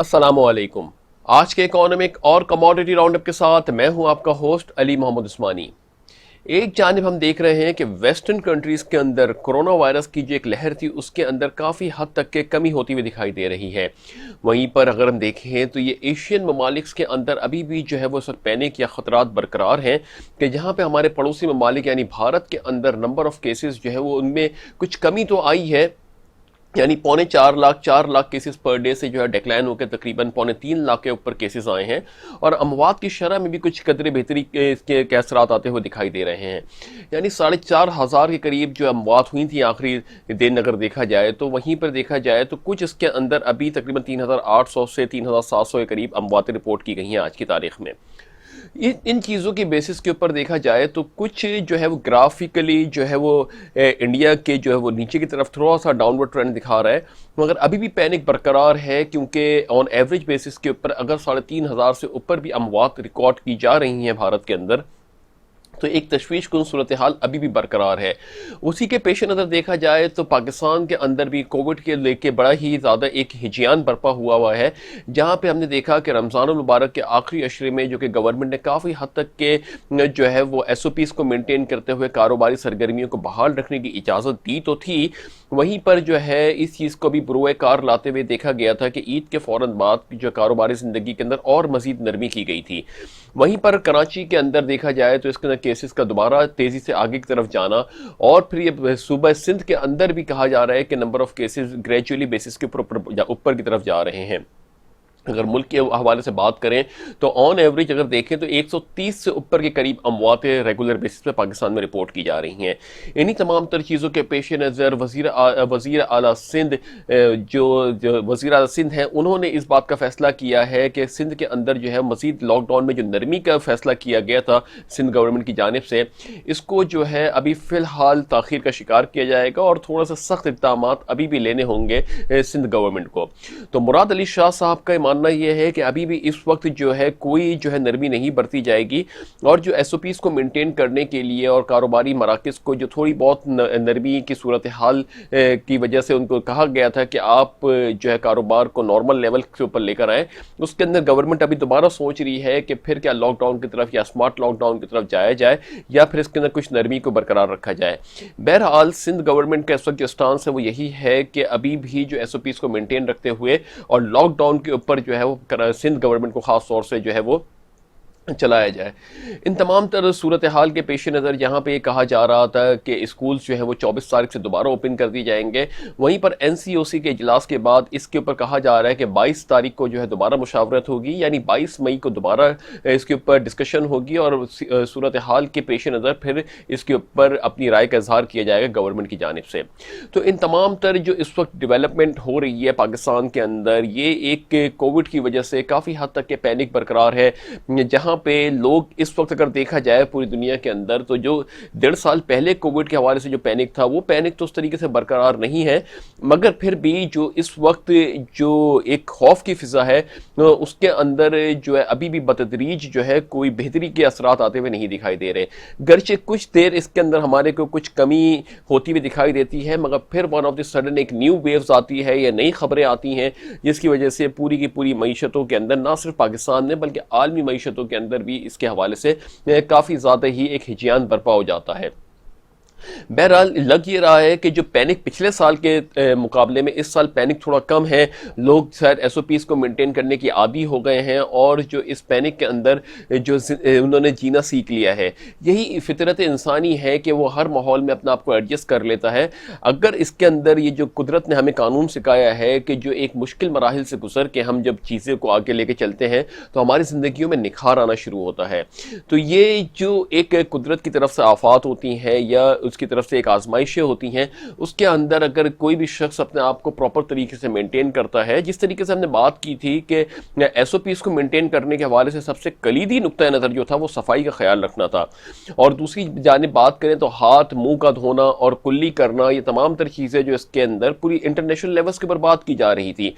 السلام علیکم۔ آج کے اکانومک اور کموڈٹی راؤنڈ اپ کے ساتھ میں ہوں آپ کا ہوسٹ علی محمد عثمانی۔ ایک جانب ہم دیکھ رہے ہیں کہ ویسٹرن کنٹریز کے اندر کرونا وائرس کی جو ایک لہر تھی اس کے اندر کافی حد تک کے کمی ہوتی ہوئی دکھائی دے رہی ہے۔ وہیں پر اگر ہم دیکھیں تو یہ ایشین ممالک کے اندر ابھی بھی جو ہے وہ اس وقت پینک یا خطرات برقرار ہیں کہ جہاں پہ ہمارے پڑوسی ممالک یعنی بھارت کے اندر نمبر آف کیسز جو ہے وہ ان میں کچھ کمی تو آئی ہے، یعنی 4.25 لاکھ کیسز پر ڈے سے جو ہے ڈیکلائن ہو کے تقریباً 3.25 لاکھ کے اوپر کیسز آئے ہیں، اور اموات کی شرح میں بھی کچھ قدرے بہتری کے اثرات آتے ہوئے دکھائی دے رہے ہیں۔ یعنی 4,500 کے قریب جو اموات ہوئی تھیں آخری دن اگر دیکھا جائے تو وہیں پر دیکھا جائے تو کچھ اس کے اندر ابھی تقریباً 3,800 سے 3,700 کے قریب اموات رپورٹ کی گئی ہیں آج کی تاریخ میں۔ ان چیزوں کی بیسس کے اوپر دیکھا جائے تو کچھ جو ہے وہ گرافیکلی جو ہے وہ انڈیا کے جو ہے وہ نیچے کی طرف تھوڑا سا ڈاؤن ورڈ ٹرینڈ دکھا رہا ہے، مگر ابھی بھی پینک برقرار ہے، کیونکہ آن ایوریج بیسس کے اوپر اگر 3,500 سے اوپر بھی اموات ریکارڈ کی جا رہی ہیں بھارت کے اندر تو ایک تشویش کن صورتحال ابھی بھی برقرار ہے۔ اسی کے پیش نظر دیکھا جائے تو پاکستان کے اندر بھی کووڈ کے لے کے بڑا ہی زیادہ ایک ہجیان برپا ہوا ہے، جہاں پہ ہم نے دیکھا کہ رمضان المبارک کے آخری عشرے میں جو کہ گورنمنٹ نے کافی حد تک کے جو ہے وہ ایس او پیز کو مینٹین کرتے ہوئے کاروباری سرگرمیوں کو بحال رکھنے کی اجازت دی تو تھی، وہیں پر جو ہے اس چیز کو بھی بروئے کار لاتے ہوئے دیکھا گیا تھا کہ عید کے فوراً بعد جو کاروباری زندگی کے اندر اور مزید نرمی کی گئی تھی۔ وہیں پر کراچی کے اندر دیکھا جائے تو اس کے اندر کیسز کا دوبارہ تیزی سے آگے کی طرف جانا، اور پھر یہ صوبہ سندھ کے اندر بھی کہا جا رہا ہے کہ number of cases gradually basis کے اوپر کی طرف جا رہے ہیں۔ اگر ملک کے حوالے سے بات کریں تو آن ایوریج اگر دیکھیں تو 130 سے اوپر کے قریب اموات ریگولر بیسس پہ پاکستان میں رپورٹ کی جا رہی ہیں۔ انہی تمام تر چیزوں کے پیش نظر وزیر اعلیٰ سندھ جو وزیر اعلیٰ سندھ ہیں انہوں نے اس بات کا فیصلہ کیا ہے کہ سندھ کے اندر جو ہے مزید لاک ڈاؤن میں جو نرمی کا فیصلہ کیا گیا تھا سندھ گورنمنٹ کی جانب سے، اس کو جو ہے ابھی فی الحال تاخیر کا شکار کیا جائے گا، اور تھوڑا سا سخت اقدامات ابھی بھی لینے ہوں گے سندھ گورنمنٹ کو۔ تو مراد علی شاہ صاحب کا ماننا یہ ہے کہ ابھی بھی اس وقت جو ہے کوئی جو ہے نرمی نہیں برتی جائے گی، اور جو ایس او پیز کو مینٹین کرنے کے لیے اور کاروباری مراکز کو جو تھوڑی بہت نرمی کی صورتحال کی وجہ سے ان کو کہا گیا تھا کہ آپ جو ہے کاروبار کو نارمل لیول کے اوپر لے کر آئیں، اس کے اندر گورنمنٹ ابھی دوبارہ سوچ رہی ہے کہ پھر کیا لاک ڈاؤن کی طرف یا اسمارٹ لاک ڈاؤن کی طرف جایا جائے، یا پھر اس کے اندر کچھ نرمی کو برقرار رکھا جائے۔ بہرحال سندھ گورنمنٹ کا اس وقت جو سٹانس ہے وہ یہی ہے کہ ابھی بھی جو ایس او پیز کو مینٹین رکھتے ہوئے اور لاک ڈاؤن کے اوپر جو ہے وہ سندھ گورنمنٹ کو خاص طور سے جو ہے وہ چلایا جائے۔ ان تمام تر صورتحال کے پیش نظر یہاں پہ یہ کہا جا رہا تھا کہ اسکولز جو ہے وہ 24 تاریخ سے دوبارہ اوپن کر دی جائیں گے، وہیں پر این سی او سی کے اجلاس کے بعد اس کے اوپر کہا جا رہا ہے کہ 22 تاریخ کو جو ہے دوبارہ مشاورت ہوگی، یعنی 22 مئی کو دوبارہ اس کے اوپر ڈسکشن ہوگی، اور صورتحال کے پیش نظر پھر اس کے اوپر اپنی رائے کا اظہار کیا جائے گا گورنمنٹ کی جانب سے۔ تو ان تمام تر جو اس وقت ڈیولپمنٹ ہو رہی ہے پاکستان کے اندر، یہ ایک کووڈ کی وجہ سے کافی حد تک کے پینک برقرار ہے، جہاں پہ لوگ اس وقت اگر دیکھا جائے پوری دنیا کے اندر تو جو 1.5 سال پہلے کووڈ کے حوالے سے جو پینک تھا وہ پینک تو اس طریقے سے برقرار نہیں ہے، مگر پھر بھی جو اس وقت جو ایک خوف کی فضا ہے اس کے اندر جو ہے ابھی بھی بتدریج جو ہے کوئی بہتری کے اثرات آتے ہوئے نہیں دکھائی دے رہے، گرچہ کچھ دیر اس کے اندر ہمارے کو کچھ کمی ہوتی ہوئی دکھائی دیتی ہے، مگر پھر ون آف دی سڈن ایک نیو ویوز آتی ہے یا نئی خبریں آتی ہیں جس کی وجہ سے پوری کی پوری معیشتوں کے اندر نہ صرف پاکستان میں بلکہ عالمی معیشتوں کے اندر بھی اس کے حوالے سے کافی زیادہ ہی ایک ہجیان برپا ہو جاتا ہے۔ بہرحال لگ یہ رہا ہے کہ جو پینک پچھلے سال کے مقابلے میں اس سال پینک تھوڑا کم ہے، لوگ شاید ایس او پیز کو مینٹین کرنے کی عادی ہو گئے ہیں، اور جو اس پینک کے اندر جو انہوں نے جینا سیکھ لیا ہے۔ یہی فطرت انسانی ہے کہ وہ ہر ماحول میں اپنا آپ کو ایڈجسٹ کر لیتا ہے۔ اگر اس کے اندر یہ جو قدرت نے ہمیں قانون سکھایا ہے کہ جو ایک مشکل مراحل سے گزر کے ہم جب چیزیں کو آگے لے کے چلتے ہیں تو ہماری زندگیوں میں نکھار آنا شروع ہوتا ہے، تو یہ جو ایک قدرت کی طرف سے آفات ہوتی ہیں یا اس کی طرف سے ایک آزمائشیں ہوتی ہیں، اس کے اندر اگر کوئی بھی شخص اپنے آپ کو پراپر طریقے سے مینٹین کرتا ہے، جس طریقے سے ہم نے بات کی تھی کہ ایس او پیز کو مینٹین کرنے کے حوالے سے سب سے کلیدی نقطہ نظر جو تھا وہ صفائی کا خیال رکھنا تھا، اور دوسری جانب بات کریں تو ہاتھ منہ کا دھونا اور کلی کرنا، یہ تمام تر چیزیں جو اس کے اندر پوری انٹرنیشنل لیولز کے اوپر بات کی جا رہی تھی۔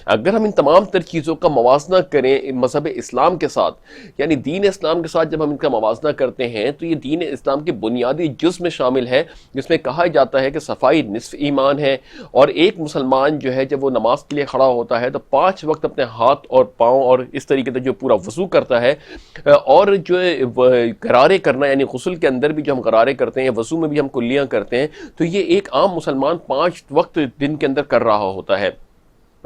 اگر ہم ان تمام تر چیزوں کا موازنہ کریں مذہب اسلام کے ساتھ، یعنی دین اسلام کے ساتھ جب ہم ان کا موازنہ کرتے ہیں تو یہ دین اسلام کے بنیادی جز میں شامل شامل ہے جس میں کہا جاتا ہے کہ صفائی نصف ایمان ہے، اور ایک مسلمان جو ہے جب وہ نماز کے لیے کھڑا ہوتا ہے تو 5 وقت اپنے ہاتھ اور پاؤں اور اس طریقے سے جو پورا وضو کرتا ہے، اور جو غرارے کرنا یعنی غسل کے اندر بھی جو ہم غرارے کرتے ہیں، وضو میں بھی ہم کلیاں کرتے ہیں، تو یہ ایک عام مسلمان 5 وقت دن کے اندر کر رہا ہوتا ہے۔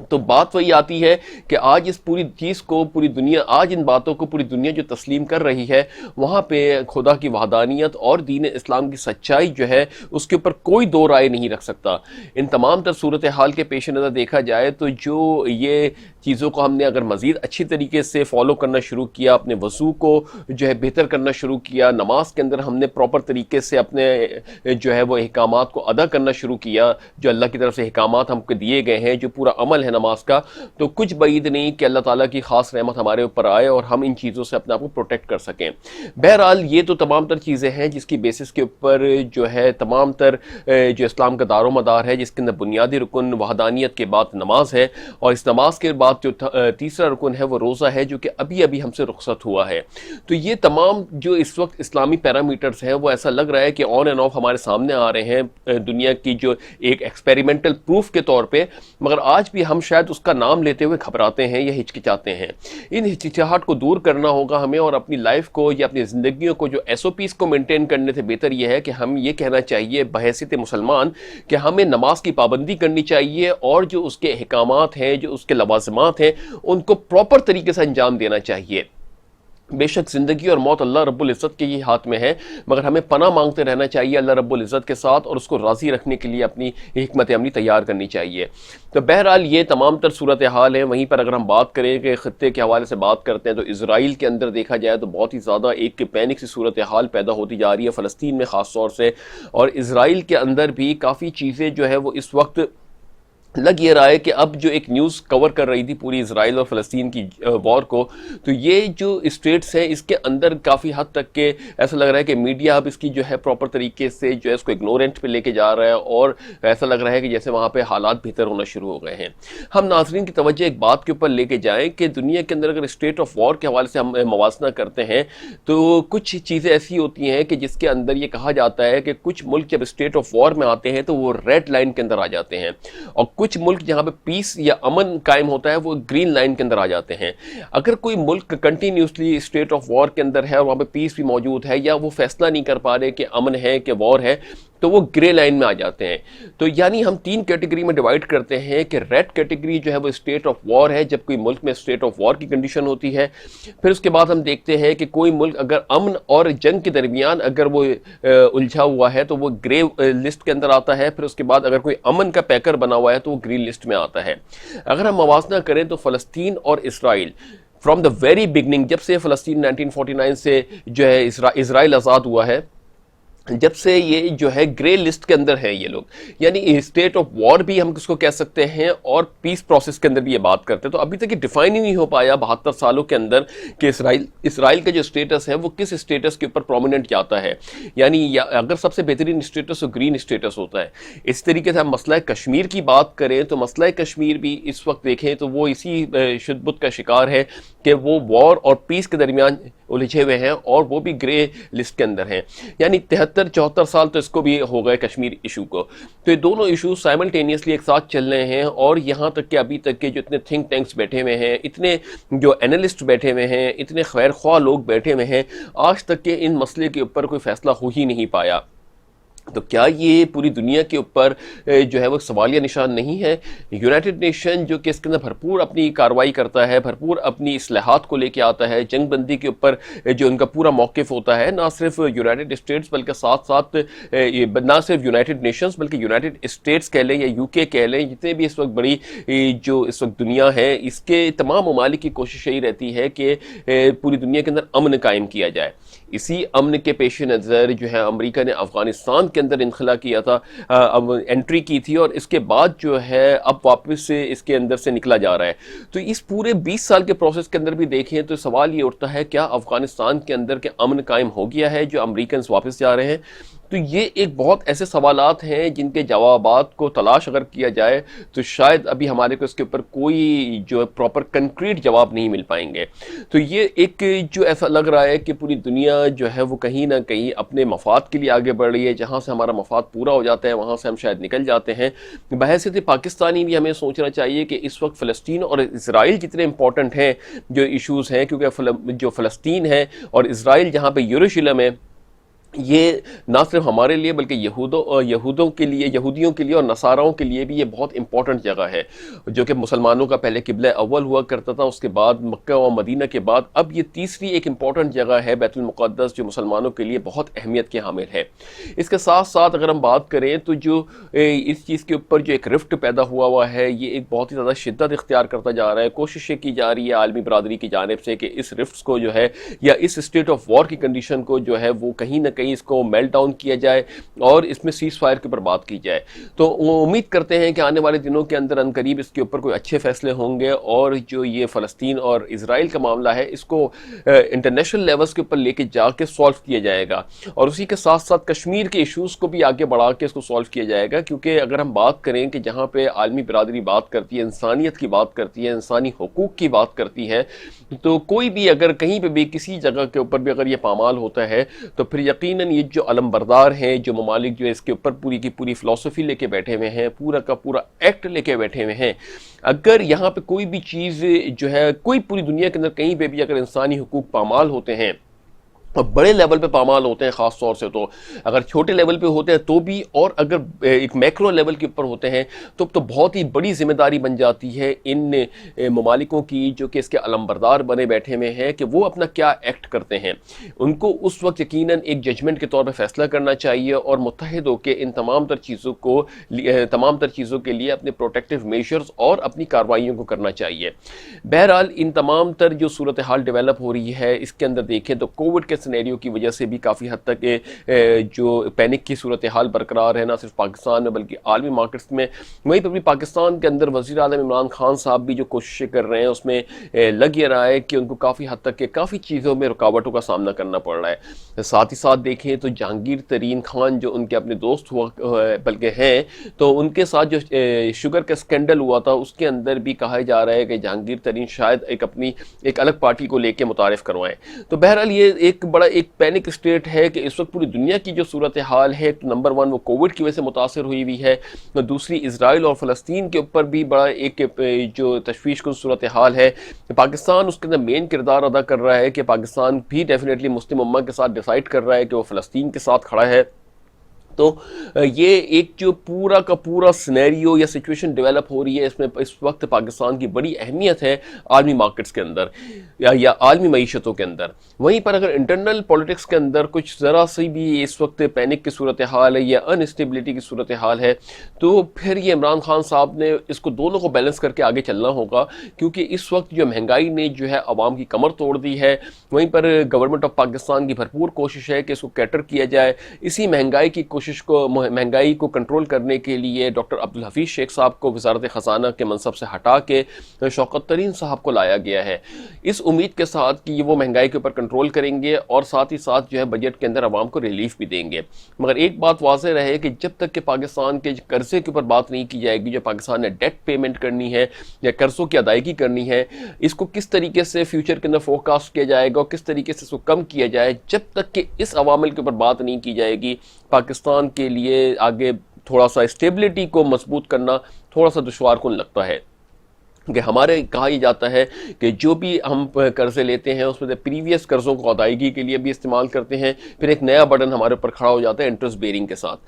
تو بات وہی آتی ہے کہ آج اس پوری چیز کو پوری دنیا، آج ان باتوں کو پوری دنیا جو تسلیم کر رہی ہے، وہاں پہ خدا کی وحدانیت اور دین اسلام کی سچائی جو ہے اس کے اوپر کوئی دو رائے نہیں رکھ سکتا۔ ان تمام تر صورتحال کے پیش نظر دیکھا جائے تو جو یہ چیزوں کو ہم نے اگر مزید اچھی طریقے سے فالو کرنا شروع کیا، اپنے وضو کو جو ہے بہتر کرنا شروع کیا، نماز کے اندر ہم نے پراپر طریقے سے اپنے جو ہے وہ احکامات کو ادا کرنا شروع کیا، جو اللہ کی طرف سے احکامات ہم کو دیے گئے ہیں، جو پورا عمل ہے نماز کا، تو کچھ بعید نہیں کہ اللہ تعالیٰ کی خاص رحمت ہمارے اوپر آئے اور ہم ان چیزوں سے اپنے آپ کو پروٹیکٹ کر سکیں۔ بہرحال یہ تو تمام تر چیزیں ہیں جس کی بیسس کے اوپر جو ہے تمام تر جو اسلام کا دار و مدار ہے، جس کے اندر بنیادی رکن وحدانیت کے بعد نماز ہے، اور اس نماز کے بعد جو تیسرا رکن ہے وہ روزہ ہے، جو کہ ابھی ابھی ہم سے رخصت ہوا ہے۔ تو یہ تمام جو اس وقت اسلامی پیرامیٹرز ہیں وہ ایسا لگ رہا ہے کہ آن اینڈ آف ہمارے سامنے آ رہے ہیں دنیا کی جو ایک ایکسپیریمنٹل پروف کے طور پہ، مگر آج بھی ہم شاید اس کا نام لیتے ہوئے گھبراتے ہیں یا ہچکچاتے ہیں۔ ان ہچکچاہٹ کو دور کرنا ہوگا ہمیں، اور اپنی لائف کو یا اپنی زندگیوں کو جو ایس او پیز کو مینٹین کرنے سے بہتر یہ ہے کہ ہم یہ کہنا چاہیے بحیثیت مسلمان کہ ہمیں نماز کی پابندی کرنی چاہیے، اور جو اس کے احکامات ہیں، جو اس کے لوازمات ہیں، ان کو پراپر طریقے سے انجام دینا چاہیے۔ بے شک زندگی اور موت اللہ رب العزت کے ہی ہاتھ میں ہے، مگر ہمیں پناہ مانگتے رہنا چاہیے اللہ رب العزت کے ساتھ، اور اس کو راضی رکھنے کے لیے اپنی حکمت عملی تیار کرنی چاہیے۔ تو بہرحال یہ تمام تر صورتحال ہیں۔ وہیں پر اگر ہم بات کریں کہ خطے کے حوالے سے بات کرتے ہیں تو اسرائیل کے اندر دیکھا جائے تو بہت ہی زیادہ ایک پینک سی صورتحال پیدا ہوتی جا رہی ہے، فلسطین میں خاص طور سے، اور اسرائیل کے اندر بھی کافی چیزیں جو ہے وہ اس وقت لگ یہ رہا ہے کہ اب جو ایک نیوز کور کر رہی تھی پوری اسرائیل اور فلسطین کی وار کو، تو یہ جو اسٹیٹس ہیں اس کے اندر کافی حد تک کہ ایسا لگ رہا ہے کہ میڈیا اب اس کی جو ہے پراپر طریقے سے جو ہے اس کو اگنورنٹ پہ لے کے جا رہا ہے، اور ایسا لگ رہا ہے کہ جیسے وہاں پہ حالات بہتر ہونا شروع ہو گئے ہیں۔ ہم ناظرین کی توجہ ایک بات کے اوپر لے کے جائیں کہ دنیا کے اندر اگر اسٹیٹ آف وار کے حوالے سے ہم موازنہ کرتے ہیں تو کچھ چیزیں ایسی ہوتی ہیں کہ جس کے اندر یہ کہا جاتا ہے کہ کچھ ملک جب اسٹیٹ آف وار میں آتے ہیں تو وہ ریڈ لائن کے اندر آ جاتے ہیں، اور کچھ ملک جہاں پہ پیس یا امن قائم ہوتا ہے وہ گرین لائن کے اندر آ جاتے ہیں۔ اگر کوئی ملک کنٹینیوسلی اسٹیٹ آف وار کے اندر ہے اور وہاں پہ پیس بھی موجود ہے، یا وہ فیصلہ نہیں کر پا رہے کہ امن ہے کہ وار ہے، تو وہ گرے لائن میں آ جاتے ہیں۔ تو یعنی ہم 3 کیٹیگری میں ڈیوائڈ کرتے ہیں کہ ریڈ کیٹیگری جو ہے وہ اسٹیٹ آف وار ہے، جب کوئی ملک میں اسٹیٹ آف وار کی کنڈیشن ہوتی ہے۔ پھر اس کے بعد ہم دیکھتے ہیں کہ کوئی ملک اگر امن اور جنگ کے درمیان اگر وہ الجھا ہوا ہے تو وہ گرے لسٹ کے اندر آتا ہے۔ پھر اس کے بعد اگر کوئی امن کا پیکر بنا ہوا ہے تو وہ گرین لسٹ میں آتا ہے۔ اگر ہم موازنہ کریں تو فلسطین اور اسرائیل فرام دا ویری بگننگ، جب سے فلسطین 1949 سے جو ہے اسرائیل آزاد ہوا ہے، جب سے یہ جو ہے گرے لسٹ کے اندر ہیں یہ لوگ، یعنی اسٹیٹ آف وار بھی ہم کس کو کہہ سکتے ہیں، اور پیس پروسیس کے اندر بھی یہ بات کرتے ہیں۔ تو ابھی تک یہ ڈیفائن ہی نہیں ہو پایا 72 سالوں کے اندر کہ اسرائیل کا جو اسٹیٹس ہے وہ کس اسٹیٹس کے اوپر پرومیننٹ جاتا ہے، یعنی اگر سب سے بہترین اسٹیٹس تو گرین اسٹیٹس ہوتا ہے۔ اس طریقے سے ہم مسئلہ کشمیر کی بات کریں تو مسئلہ کشمیر بھی اس وقت دیکھیں تو وہ اسی شدت کا شکار ہے کہ وہ وار اور پیس کے درمیان الجھے ہوئے ہیں، اور وہ بھی گرے لسٹ کے اندر ہیں، یعنی 73-74 سال تو اس کو بھی ہو گئے کشمیر ایشو کو۔ تو یہ دونوں ایشو سائملٹینیسلی ایک ساتھ چل رہے ہیں، اور یہاں تک کہ ابھی تک کے جو اتنے تھنک ٹینکس بیٹھے ہوئے ہیں، اتنے جو اینالسٹ بیٹھے ہوئے ہیں، اتنے خیر خواہ لوگ بیٹھے ہوئے ہیں، آج تک کہ ان مسئلے کے اوپر کوئی فیصلہ ہو ہی نہیں پایا۔ تو کیا یہ پوری دنیا کے اوپر جو ہے وہ سوالیہ نشان نہیں ہے؟ یونائٹڈ نیشن جو کہ اس کے اندر بھرپور اپنی کارروائی کرتا ہے، بھرپور اپنی اصلاحات کو لے کے آتا ہے، جنگ بندی کے اوپر جو ان کا پورا موقف ہوتا ہے، نہ صرف یونائٹڈ اسٹیٹس بلکہ ساتھ ساتھ نہ صرف یونائٹڈ نیشنز بلکہ یونائٹڈ اسٹیٹس کہہ لیں یا یو کے کہہ لیں، جتنے بھی اس وقت بڑی جو اس وقت دنیا ہے، اس کے تمام ممالک کی کوشش یہی رہتی ہے کہ پوری دنیا کے اندر امن قائم کیا جائے۔ اسی امن کے پیش نظر جو ہے امریکہ نے افغانستان کے اندر انخلا کیا تھا، انٹری کی تھی، اور اس کے بعد جو ہے اب واپس سے اس کے اندر سے نکلا جا رہا ہے۔ تو اس پورے 20 سال کے پروسیس کے اندر بھی دیکھیں تو سوال یہ اٹھتا ہے کیا افغانستان کے اندر کے امن قائم ہو گیا ہے جو امریکنز واپس جا رہے ہیں؟ تو یہ ایک بہت ایسے سوالات ہیں جن کے جوابات کو تلاش اگر کیا جائے تو شاید ابھی ہمارے کو اس کے اوپر کوئی جو پراپر کنکریٹ جواب نہیں مل پائیں گے. تو یہ ایک جو ایسا لگ رہا ہے کہ پوری دنیا جو ہے وہ کہیں نہ کہیں اپنے مفاد کے لیے آگے بڑھ رہی ہے. جہاں سے ہمارا مفاد پورا ہو جاتا ہے وہاں سے ہم شاید نکل جاتے ہیں. بحیثیت پاکستانی بھی ہمیں سوچنا چاہیے کہ اس وقت فلسطین اور اسرائیل جتنے امپورٹنٹ ہیں جو ایشوز ہیں، کیونکہ جو فلسطین ہے اور اسرائیل جہاں پہ یروشلم ہے، یہ نہ صرف ہمارے لیے بلکہ یہودوں کے لیے، یہودیوں کے لیے اور نصاراؤں کے لیے بھی یہ بہت امپورٹنٹ جگہ ہے، جو کہ مسلمانوں کا پہلے قبلہ اول ہوا کرتا تھا. اس کے بعد مکہ و مدینہ کے بعد اب یہ تیسری ایک امپورٹنٹ جگہ ہے بیت المقدس، جو مسلمانوں کے لیے بہت اہمیت کے حامل ہے. اس کے ساتھ ساتھ اگر ہم بات کریں تو جو اس چیز کے اوپر جو ایک رفٹ پیدا ہوا ہے، یہ ایک بہت ہی زیادہ شدت اختیار کرتا جا رہا ہے. کوششیں کی جا رہی ہے عالمی برادری کی جانب سے کہ اس رفٹس کو جو ہے یا اس اسٹیٹ آف وار کی کنڈیشن کو جو ہے وہ کہیں نہ کہیں اس کو میلٹ ڈاؤن کیا جائے اور اس میں سیز فائر کے اوپر بات کی جائے. تو امید کرتے ہیں کہ آنے والے دنوں کے اندر عنقریب اس کے اوپر کوئی اچھے فیصلے ہوں گے اور جو یہ فلسطین اور اسرائیل کا معاملہ ہے اس کو انٹرنیشنل لیولز کے اوپر لے کے جا کے سالو کیا جائے گا، اور اسی کے ساتھ ساتھ کشمیر کے ایشوز کو بھی آگے بڑھا کے اس کو سالو کیا جائے گا. کیونکہ اگر ہم بات کریں کہ جہاں پہ عالمی برادری بات کرتی ہے، انسانیت کی بات کرتی ہے، انسانی حقوق کی بات کرتی ہے، تو کوئی بھی اگر کہیں پہ بھی کسی جگہ کے اوپر بھی اگر یہ پامال ہوتا ہے تو پھر یقیناً یہ جو علم بردار ہیں، جو ممالک جو اس کے اوپر پوری کی پوری فلسفی لے کے بیٹھے ہوئے ہیں، پورا کا پورا ایکٹ لے کے بیٹھے ہوئے ہیں، اگر یہاں پہ کوئی بھی چیز جو ہے کوئی پوری دنیا کے اندر کہیں پہ بھی اگر انسانی حقوق پامال ہوتے ہیں اور بڑے لیول پہ پامال ہوتے ہیں، خاص طور سے تو اگر چھوٹے لیول پہ ہوتے ہیں تو بھی، اور اگر ایک میکرو لیول کے اوپر ہوتے ہیں تو بہت ہی بڑی ذمہ داری بن جاتی ہے ان ممالکوں کی جو کہ اس کے علمبردار بنے بیٹھے ہوئے ہیں کہ وہ اپنا کیا ایکٹ کرتے ہیں. ان کو اس وقت یقیناً ایک ججمنٹ کے طور پہ فیصلہ کرنا چاہیے اور متحد ہو کے ان تمام تر چیزوں کے لیے اپنے پروٹیکٹیو میجرز اور اپنی کارروائیوں کو کرنا چاہیے. بہرحال ان تمام تر جو صورتحال ڈیولپ ہو رہی ہے اس کے اندر دیکھیں تو کووڈ کے سینیریو کی وجہ سے بھی کافی حد تک جو پینک کی صورتحال برقرار ہے، نہ صرف پاکستان میں بلکہ عالمی مارکیٹس میں. وہیں پر بھی پاکستان کے اندر وزیر اعظم عمران خان صاحب بھی جو کوششیں کر رہے ہیں اس میں لگ یہ رہا ہے کہ ان کو کافی حد تک کافی چیزوں میں رکاوٹوں کا سامنا کرنا پڑ رہا ہے. ساتھ ہی ساتھ دیکھیں تو جہانگیر ترین خان جو ان کے اپنے دوست ہوا بلکہ ہیں، تو ان کے ساتھ جو شوگر کا اسکینڈل ہوا تھا اس کے اندر بھی کہا جا رہا ہے کہ جہانگیر ترین شاید ایک الگ پارٹی کو لے کے متعارف کروائیں. تو بہرحال یہ ایک بڑا ایک پینک اسٹیٹ ہے کہ اس وقت پوری دنیا کی جو صورتحال ہے، نمبر 1 وہ کووڈ کی وجہ سے متاثر ہوئی ہے، اور دوسری اسرائیل اور فلسطین کے اوپر بھی بڑا ایک جو تشویش کن صورتحال ہے. پاکستان اس کے اندر مین کردار ادا کر رہا ہے کہ پاکستان بھی ڈیفینیٹلی مسلم امہ کے ساتھ ڈیسائیڈ کر رہا ہے کہ وہ فلسطین کے ساتھ کھڑا ہے. تو یہ ایک جو پورا کا پورا سینیریو یا سچویشن ڈیولپ ہو رہی ہے، اس میں اس وقت پاکستان کی بڑی اہمیت ہے عالمی مارکیٹس کے اندر یا عالمی معیشتوں کے اندر. وہیں پر اگر انٹرنل پولیٹکس کے اندر کچھ ذرا سی بھی اس وقت پینک کی صورتحال ہے یا ان اسٹیبلٹی کی صورتحال ہے تو پھر یہ عمران خان صاحب نے اس کو دونوں کو بیلنس کر کے آگے چلنا ہوگا. کیونکہ اس وقت جو مہنگائی نے جو ہے عوام کی کمر توڑ دی ہے، وہیں پر گورنمنٹ آف پاکستان کی بھرپور کوشش ہے کہ اس کو کیٹر کیا جائے. اسی مہنگائی کو کنٹرول کرنے کے لیے ڈاکٹر عبدالحفیظ شیخ صاحب کو وزارت خزانہ کے منصب سے ہٹا کے شوکت ترین صاحب کو لایا گیا ہے، اس امید کے ساتھ کہ وہ مہنگائی کے اوپر کنٹرول کریں گے اور ساتھ ہی ساتھ جو ہے بجٹ کے اندر عوام کو ریلیف بھی دیں گے. مگر ایک بات واضح رہے کہ جب تک کہ پاکستان کے قرضے کے اوپر بات نہیں کی جائے گی، جو پاکستان نے ڈیٹ پیمنٹ کرنی ہے یا قرضوں کی ادائیگی کرنی ہے، اس کو کس طریقے سے فیوچر کے اندر فور کاسٹ کیا جائے گا اور کس طریقے سے اس کو کم کیا جائے، جب تک کہ اس عوامل کے اوپر بات نہیں کی جائے گی، پاکستان کے لیے آگے تھوڑا سا اسٹیبلٹی کو مضبوط کرنا تھوڑا سا دشوار کن لگتا ہے. کہ ہمارے کہا ہی جاتا ہے کہ جو بھی ہم قرضے لیتے ہیں اس میں سے پریویس قرضوں کو ادائیگی کے لیے بھی استعمال کرتے ہیں، پھر ایک نیا برڈن ہمارے اوپر کھڑا ہو جاتا ہے انٹرسٹ بیئرنگ کے ساتھ.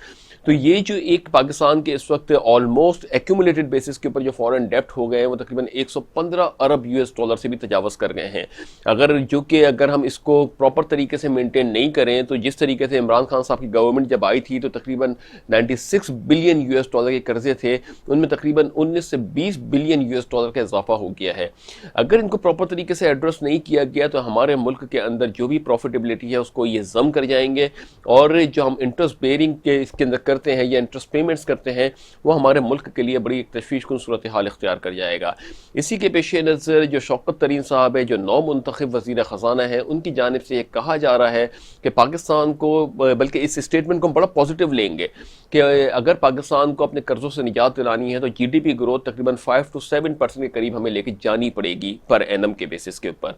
تو یہ جو ایک پاکستان کے اس وقت آلموسٹ ایکومولیٹڈ بیسس کے اوپر جو فورن ڈیپٹ ہو گئے ہیں وہ تقریباً 115 ارب US سے بھی تجاوز کر گئے ہیں. اگر ہم اس کو پراپر طریقے سے مینٹین نہیں کریں تو جس طریقے سے عمران خان صاحب کی گورنمنٹ جب آئی تھی تو تقریباً 96 بلین US کے قرضے تھے، ان میں تقریباً 19 سے 20 بلین US کا اضافہ ہو گیا ہے. اگر ان کو پراپر طریقے سے ایڈریس نہیں کیا گیا تو ہمارے ملک کے اندر جو بھی پروفیٹیبلٹی ہے اس کو یہ ضم کر جائیں گے، اور جو ہم انٹرسٹ بیئرنگ کے اس کے اندر کرتے ہیں یا انٹرسٹ پیمنٹس کرتے ہیں وہ ہمارے ملک کے لیے بڑی ایک تشویش کن صورتحال اختیار کر جائے گا۔ اسی کے پیش نظر جو شوکت طرین صاحب ہے، جو نو منتخب وزیر خزانہ ہیں، ان کی جانب سے یہ کہا جا رہا ہے کہ پاکستان کو، بلکہ اس اسٹیٹمنٹ کو ہم بڑا پازیٹیو لیں گے کہ اگر پاکستان کو اپنے قرضوں سے نجات دلانی ہے تو جی ڈی پی گروتھ تقریباً 5 سے 7% کے قریب ہمیں لے کے جانی پڑے گی پر اینم کے بیسس کے اوپر۔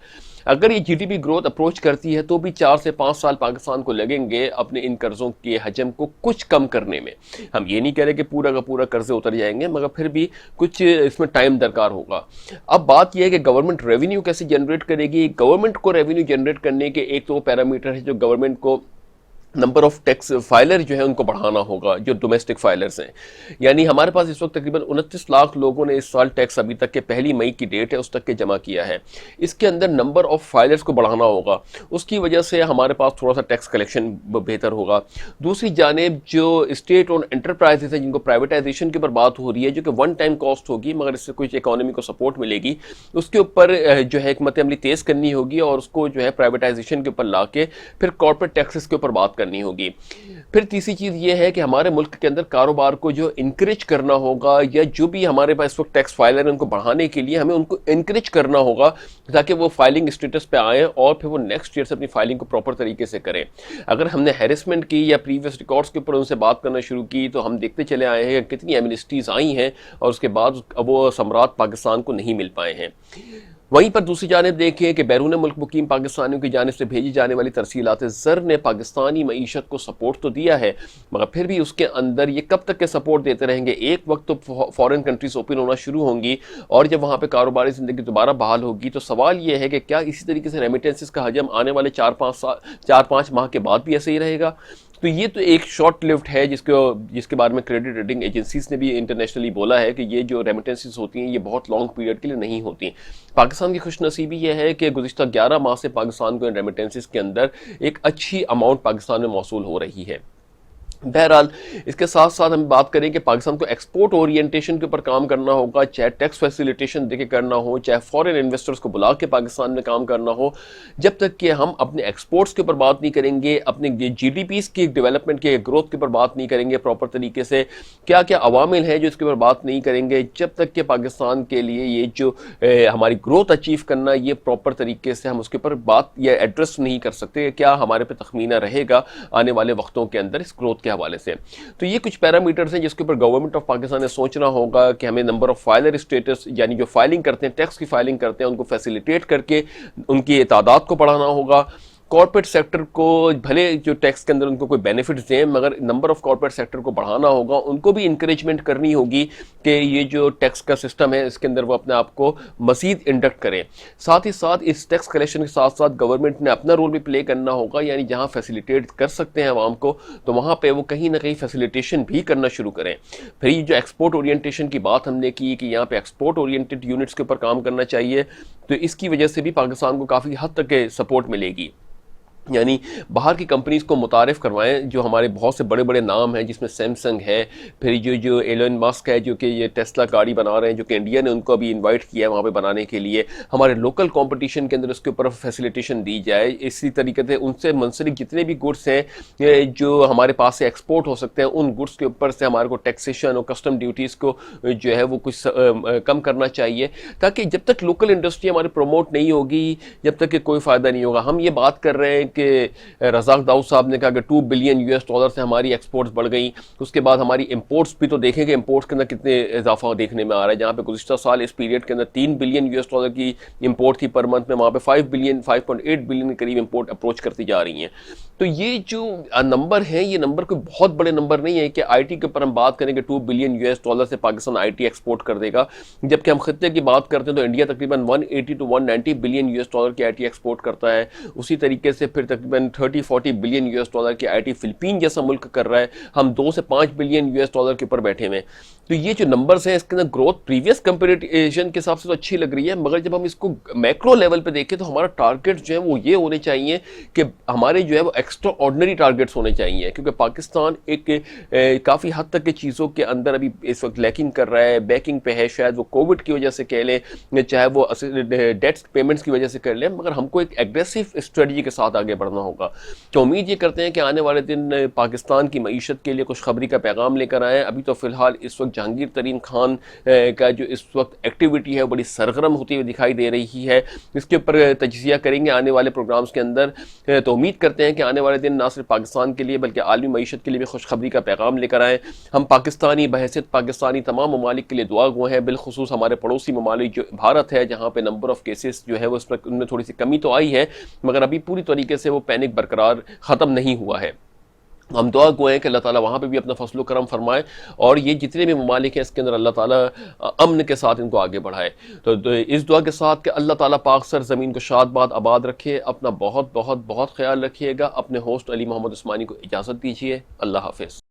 اگر یہ G D P growth approach کرتی ہے تو بھی 4 سے 5 سال پاکستان کو لگیں گے اپنے ان قرضوں کے حجم کو کچھ کم کرنے میں۔ ہم یہ نہیں کہہ رہے کہ پورا کا پورا قرضے اتر جائیں گے، مگر پھر بھی کچھ اس میں ٹائم درکار ہوگا۔ اب بات یہ ہے کہ گورنمنٹ ریونیو کیسے جنریٹ کرے گی؟ گورنمنٹ کو ریونیو جنریٹ کرنے کے ایک تو پیرامیٹر ہے جو گورنمنٹ کو نمبر آف ٹیکس فائلر جو ہے ان کو بڑھانا ہوگا، جو ڈومیسٹک فائلرز ہیں۔ یعنی ہمارے پاس اس وقت تقریباً 29 لاکھ لوگوں نے اس سال ٹیکس ابھی تک کے 1 مئی کی ڈیٹ ہے اس تک کے جمع کیا ہے۔ اس کے اندر نمبر آف فائلرز کو بڑھانا ہوگا، اس کی وجہ سے ہمارے پاس تھوڑا سا ٹیکس کلیکشن بہتر ہوگا۔ دوسری جانب جو اسٹیٹ اون انٹرپرائزز ہیں جن کو پرائیویٹائزیشن کے اوپر بات ہو رہی ہے، جو کہ ون ٹائم کاسٹ ہوگی مگر اس سے کچھ اکانومی کو سپورٹ ملے گی، اس کے اوپر جو ہے حکمت عملی تیز کرنی ہوگی اور اس کو جو ہے پرائیویٹائزیشن کے اوپر لا کے پھر کارپوریٹ ٹیکسز کے اوپر بات کرنی ہوگی۔ پھر تیسری چیز یہ ہے کہ ہمارے ملک کے اندر کاروبار کو جو انکریج کرنا ہوگا، یا جو بھی ہمارے پاس اس وقت ٹیکس فائلر ہیں ان کو بڑھانے کے لیے ہمیں ان کو انکریج کرنا ہوگا تاکہ وہ فائلنگ اسٹیٹس پہ آئیں اور پھر وہ نیکسٹ ایئر سے اپنی فائلنگ کو پراپر طریقے سے کریں۔ اگر ہم نے ہیرسمنٹ کی یا پریویس ریکارڈز کے اوپر ان سے بات کرنا شروع کی تو ہم دیکھتے چلے آئے ہیں کہ کتنی ایمنسٹیز آئی ہیں اور اس کے بعد وہ ثمرات پاکستان کو نہیں مل پائے ہیں۔ وہیں پر دوسری جانب دیکھیں کہ بیرون ملک مقیم پاکستانیوں کی جانب سے بھیجی جانے والی ترسیلات زر نے پاکستانی معیشت کو سپورٹ تو دیا ہے، مگر پھر بھی اس کے اندر یہ کب تک کے سپورٹ دیتے رہیں گے؟ ایک وقت تو فارن کنٹریز اوپن ہونا شروع ہوں گی اور جب وہاں پہ کاروباری زندگی دوبارہ بحال ہوگی تو سوال یہ ہے کہ کیا اسی طریقے سے ریمیٹنسز کا حجم آنے والے 4-5 ماہ کے بعد بھی ایسے ہی رہے گا؟ تو یہ تو ایک شارٹ لیوڈ ہے جس کے بارے میں کریڈٹ ریٹنگ ایجنسیز نے بھی انٹرنیشنلی بولا ہے کہ یہ جو ریمیٹنسز ہوتی ہیں یہ بہت لانگ پیریڈ کے لیے نہیں ہوتی۔ پاکستان کی خوش نصیبی یہ ہے کہ گزشتہ 11 ماہ سے پاکستان کو ان ریمیٹنسز کے اندر ایک اچھی اماؤنٹ پاکستان میں موصول ہو رہی ہے۔ بہرحال اس کے ساتھ ساتھ ہم بات کریں کہ پاکستان کو ایکسپورٹ اورینٹیشن کے اوپر کام کرنا ہوگا، چاہے ٹیکس فیسیلیٹیشن دے کے کرنا ہو، چاہے فارن انویسٹرز کو بلا کے پاکستان میں کام کرنا ہو۔ جب تک کہ ہم اپنے ایکسپورٹس کے اوپر بات نہیں کریں گے، اپنے جی ڈی پیز کی ڈیولپمنٹ کے گروتھ کے اوپر بات نہیں کریں گے پراپر طریقے سے، کیا کیا عوامل ہیں جو اس کے اوپر بات نہیں کریں گے، جب تک کہ پاکستان کے لیے یہ جو ہماری گروتھ اچیو کرنا یہ پراپر طریقے سے ہم اس کے اوپر بات یا ایڈریس نہیں کر سکتے، کیا ہمارے پہ تخمینہ رہے گا آنے والے وقتوں کے اندر اس گروتھ کے حوالے سے۔ تو یہ کچھ پیرامیٹرز ہیں جس کے اوپر گورنمنٹ آف پاکستان نے سوچنا ہوگا کہ ہمیں نمبر آف فائلر اسٹیٹس، یعنی جو فائلنگ کرتے ہیں، ٹیکس کی فائلنگ کرتے ہیں، ان کو فیسیلیٹیٹ کر کے ان کی تعداد کو بڑھانا ہوگا۔ کارپوریٹ سیکٹر کو بھلے جو ٹیکس کے اندر ان کو کوئی بینیفٹس دیں مگر نمبر آف کارپوریٹ سیکٹر کو بڑھانا ہوگا، ان کو بھی انکریجمنٹ کرنی ہوگی کہ یہ جو ٹیکس کا سسٹم ہے اس کے اندر وہ اپنے آپ کو مزید انڈکٹ کریں۔ ساتھ ہی ساتھ اس ٹیکس کلیکشن کے ساتھ ساتھ گورنمنٹ نے اپنا رول بھی پلے کرنا ہوگا، یعنی جہاں فیسیلیٹیٹ کر سکتے ہیں عوام کو تو وہاں پہ وہ کہیں نہ کہیں فیسیلیٹیشن بھی کرنا شروع کریں۔ پھر یہ جو ایکسپورٹ اورینٹیشن کی بات ہم نے کی کہ یہاں پہ ایکسپورٹ اورینٹیڈ یونٹس کے اوپر کام کرنا چاہیے، تو اس کی وجہ سے بھی پاکستان کو کافی حد تک سپورٹ ملے گی۔ یعنی باہر کی کمپنیز کو متعارف کروائیں، جو ہمارے بہت سے بڑے بڑے نام ہیں جس میں سیمسنگ ہے، پھر جو ایلن ماسک ہے جو کہ یہ ٹیسلا گاڑی بنا رہے ہیں، جو کہ انڈیا نے ان کو ابھی انوائٹ کیا ہے وہاں پہ بنانے کے لیے، ہمارے لوکل کمپٹیشن کے اندر اس کے اوپر فیسیلیٹیشن دی جائے۔ اسی طریقے سے ان سے منسلک جتنے بھی گڈس ہیں جو ہمارے پاس سے ایکسپورٹ ہو سکتے ہیں، ان گڈس کے اوپر سے ہمارے کو ٹیکسیشن اور کسٹم ڈیوٹیز کو جو ہے وہ کچھ کم کرنا چاہیے، تاکہ جب تک لوکل انڈسٹری ہماری پروموٹ نہیں ہوگی جب تک کہ کوئی فائدہ نہیں ہوگا۔ ہم یہ بات کر رہے ہیں کہ رزاق داؤد صاحب نے کہا کہ $2 بلین سے ہماری ایکسپورٹس بڑھ گئیں، اس کے بعد ہماری امپورٹس بھی تو دیکھیں کہ امپورٹس کے اندر کتنے اضافہ دیکھنے میں آ رہا ہے، جہاں پہ گزشتہ سال اس پیریڈ کے اندر $3 بلین کی امپورٹ تھی پر منتھ میں، وہاں پہ 5.8 بلین کے قریب امپورٹ اپروچ کرتی جا رہی ہیں۔ تو یہ جو نمبر ہیں یہ نمبر کوئی بہت بڑے نمبر نہیں ہے کہ آئی ٹی کے اوپر ہم بات کریں کہ $2 بلین سے پاکستان آئی ٹی ایکسپورٹ کر دے گا، جبکہ ہم خطے کی بات کرتے ہیں تو انڈیا تقریباً 180 to 190 بلین کی آئی ٹی ایکسپورٹ کرتا ہے۔ اسی طریقے سے پھر تقریباً 30-40 بلین کی آئی ٹی فلپین جیسا ملک کر رہا ہے، ہم 2 سے 5 بلین کے اوپر بیٹھے ہوئے ہیں۔ تو یہ جو نمبرز ہیں اس کے اندر گروتھ پریویس کمپیریزن کے حساب سے تو اچھی لگ رہی ہے، مگر جب ہم اس کو میکرو لیول پہ دیکھیں تو ہمارا ٹارگٹ جو ہے وہ یہ ہونے چاہیے کہ ہمارے جو ہے وہ ایکسٹرا آرڈنری ٹارگیٹس ہونے چاہیے، کیونکہ پاکستان ایک کافی حد تک کے چیزوں کے اندر ابھی اس وقت لیکنگ کر رہا ہے، بیکنگ پہ ہے، شاید وہ کووڈ کی وجہ سے کہہ لیں، چاہے وہ ڈیٹس پیمنٹس کی وجہ سے کر لیں، مگر ہم کو ایک ایگریسو اسٹریٹجی کے ساتھ آگے بڑھنا ہوگا۔ تو امید یہ کرتے ہیں کہ آنے والے دن پاکستان کی معیشت کے لیے خوشخبری کا پیغام لے کر آئیں۔ ابھی تو فی الحال اس وقت جہانگیر ترین خان کا جو اس وقت ایکٹیویٹی ہے وہ بڑی سرگرم ہوتی ہوئی دکھائی دے رہی ہے، اس کے اوپر تجزیہ کریں گے آنے والے پروگرامز کے اندر۔ تو امید کرتے ہیں کہ آنے والے دن نہ صرف پاکستان کے لیے بلکہ عالمی معیشت کے لیے بھی خوشخبری کا پیغام لے کر آئیں۔ ہم پاکستانی بحیثیت پاکستانی تمام ممالک کے لیے دعا گو ہیں، بالخصوص ہمارے پڑوسی ممالک جو بھارت ہے، جہاں پہ نمبر آف کیسز جو ہے وہ اس وقت ان میں تھوڑی سی کمی تو آئی ہے، مگر ابھی پوری طریقے سے وہ پینک برقرار ختم نہیں ہوا ہے۔ ہم دعا گو ہیں کہ اللہ تعالیٰ وہاں پہ بھی اپنا فضل و کرم فرمائے، اور یہ جتنے بھی ممالک ہیں اس کے اندر اللہ تعالیٰ امن کے ساتھ ان کو آگے بڑھائے۔ تو اس دعا کے ساتھ کہ اللہ تعالیٰ پاک سر زمین کو شاد باد آباد رکھے۔ اپنا بہت بہت بہت خیال رکھیے گا۔ اپنے ہوسٹ علی محمد عثمانی کو اجازت دیجیے۔ اللہ حافظ۔